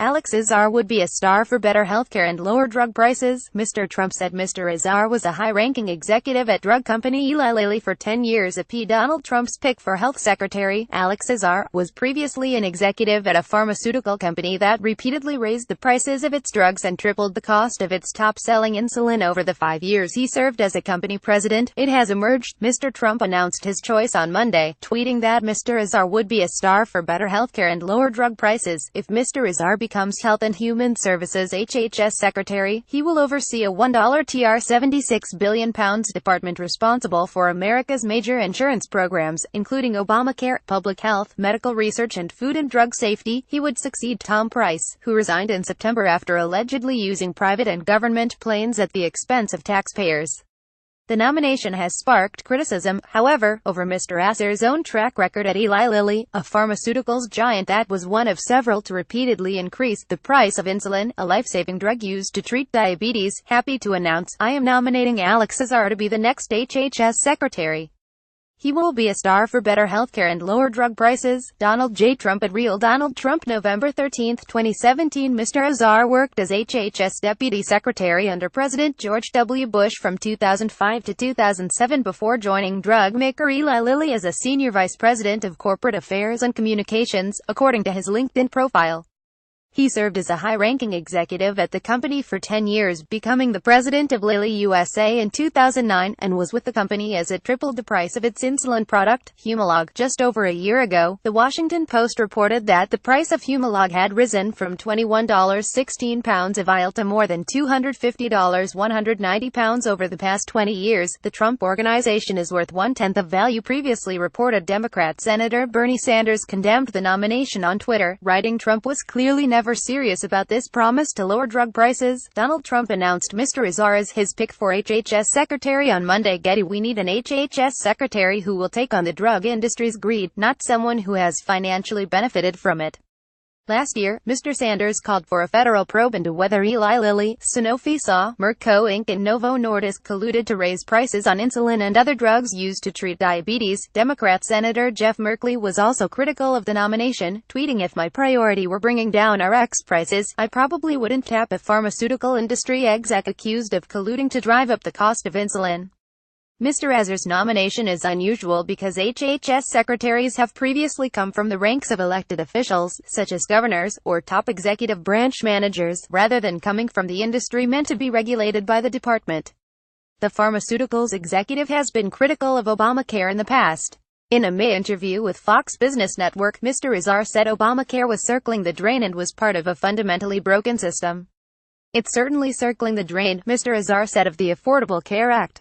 Alex Azar would be a star for better healthcare and lower drug prices, Mr. Trump said. Mr. Azar was a high-ranking executive at drug company Eli Lilly for 10 years. Donald Trump's pick for health secretary, Alex Azar, was previously an executive at a pharmaceutical company that repeatedly raised the prices of its drugs and tripled the cost of its top-selling insulin over the 5 years he served as a company president. It has emerged. Mr. Trump announced his choice on Monday, tweeting that Mr. Azar would be a star for better healthcare and lower drug prices. If Mr. Azar becomes Health and Human Services HHS Secretary, he will oversee a $1.76 billion department responsible for America's major insurance programs, including Obamacare, public health, medical research and food and drug safety. He would succeed Tom Price, who resigned in September after allegedly using private and government planes at the expense of taxpayers. The nomination has sparked criticism, however, over Mr. Azar's own track record at Eli Lilly, a pharmaceuticals giant that was one of several to repeatedly increase the price of insulin, a life-saving drug used to treat diabetes. Happy to announce, I am nominating Alex Azar to be the next HHS Secretary. He will be a star for better healthcare and lower drug prices. Donald J. Trump at Real Donald Trump, November 13, 2017. Mr. Azar worked as HHS Deputy Secretary under President George W. Bush from 2005 to 2007 before joining drug maker Eli Lilly as a Senior Vice President of Corporate Affairs and Communications, according to his LinkedIn profile. He served as a high-ranking executive at the company for 10 years, becoming the president of Lilly USA in 2009, and was with the company as it tripled the price of its insulin product, Humalog, just over a year ago. The Washington Post reported that the price of Humalog had risen from £21.16 a vial to more than $250 £190 over the past 20 years. The Trump Organization is worth one-tenth of value, previously reported. Democrat Senator Bernie Sanders condemned the nomination on Twitter, writing, Trump was clearly never serious about this promise to lower drug prices. Donald Trump announced Mr. Azar as his pick for HHS Secretary on Monday. Getty, we need an HHS Secretary who will take on the drug industry's greed, not someone who has financially benefited from it. Last year, Mr. Sanders called for a federal probe into whether Eli Lilly, Sanofi SAW, Merck Co. Inc. and Novo Nordisk colluded to raise prices on insulin and other drugs used to treat diabetes. Democrat Senator Jeff Merkley was also critical of the nomination, tweeting, if my priority were bringing down RX prices, I probably wouldn't tap a pharmaceutical industry exec accused of colluding to drive up the cost of insulin. Mr. Azar's nomination is unusual because HHS secretaries have previously come from the ranks of elected officials, such as governors, or top executive branch managers, rather than coming from the industry meant to be regulated by the department. The pharmaceuticals executive has been critical of Obamacare in the past. In a May interview with Fox Business Network, Mr. Azar said Obamacare was circling the drain and was part of a fundamentally broken system. It's certainly circling the drain, Mr. Azar said of the Affordable Care Act.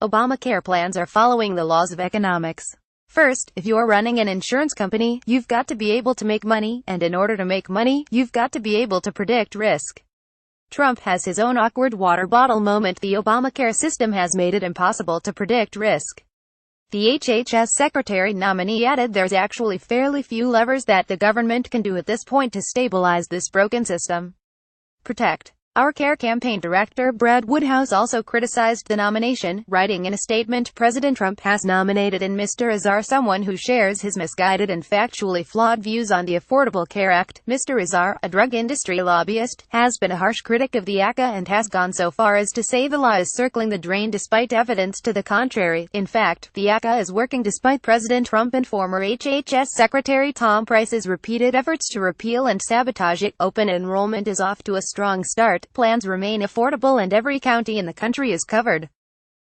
Obamacare plans are following the laws of economics. First, if you're running an insurance company, you've got to be able to make money, and in order to make money, you've got to be able to predict risk. Trump has his own awkward water bottle moment. The Obamacare system has made it impossible to predict risk. The HHS Secretary nominee added there's actually fairly few levers that the government can do at this point to stabilize this broken system. Protect Our Care campaign director Brad Woodhouse also criticized the nomination, writing in a statement, President Trump has nominated in Mr. Azar someone who shares his misguided and factually flawed views on the Affordable Care Act. Mr. Azar, a drug industry lobbyist, has been a harsh critic of the ACA and has gone so far as to say the law is circling the drain despite evidence to the contrary. In fact, the ACA is working despite President Trump and former HHS Secretary Tom Price's repeated efforts to repeal and sabotage it. Open enrollment is off to a strong start. Plans remain affordable and every county in the country is covered.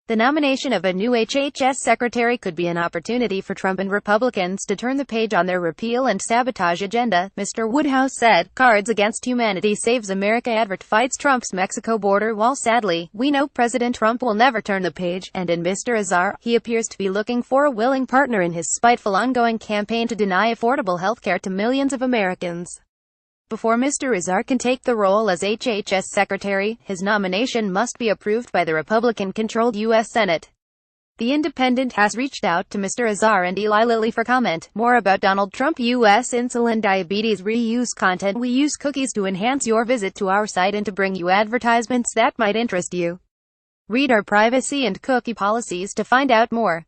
The nomination of a new HHS secretary could be an opportunity for Trump and Republicans to turn the page on their repeal and sabotage agenda, Mr. Woodhouse said. Cards Against Humanity Saves America advert fights Trump's Mexico border wall. Sadly, we know President Trump will never turn the page, and in Mr. Azar, he appears to be looking for a willing partner in his spiteful ongoing campaign to deny affordable health care to millions of Americans. Before Mr. Azar can take the role as HHS Secretary, his nomination must be approved by the Republican-controlled U.S. Senate. The Independent has reached out to Mr. Azar and Eli Lilly for comment. More about Donald Trump. U.S. insulin diabetes reuse content. We use cookies to enhance your visit to our site and to bring you advertisements that might interest you. Read our privacy and cookie policies to find out more.